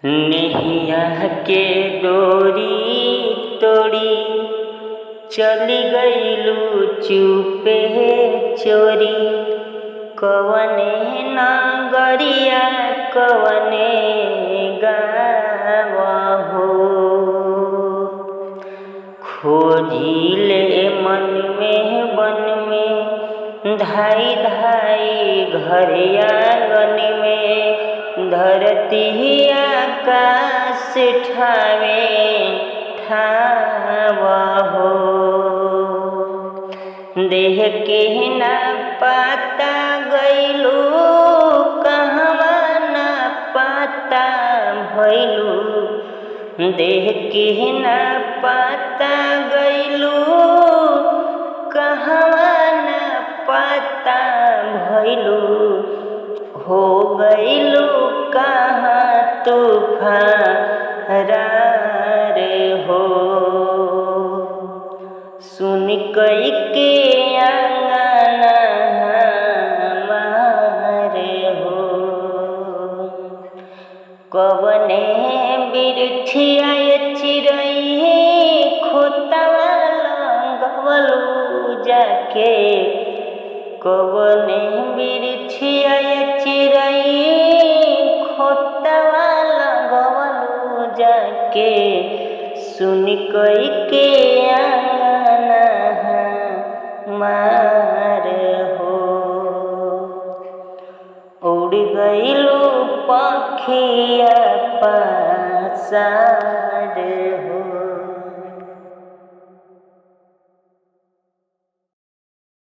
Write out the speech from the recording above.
नेहिया के डोरी तोड़ी चली गइलू चुपे चोरी। कवने नगरिया कवने गाँव हो, खोजिले मन में वन में धाई धाई घर आंगन में। धरती आकाश ठावे ठाव हो, देह के ना पाता गइलू कहवा ना पाता भइलू। देह के ना पाता गइलू कहवा ना पाता भइलू। हो गइलू कहाँ तूफान रे हो, सुन कई के आंगना हमारे हो। कवने बिरछिया चिरई खोतवा लगवलू जाके। कवने बिरछिया चिरई खोतवा लगवलू जाके। सुन कई के आंगना हमार हो, उड़ गइलू पखिया पासा।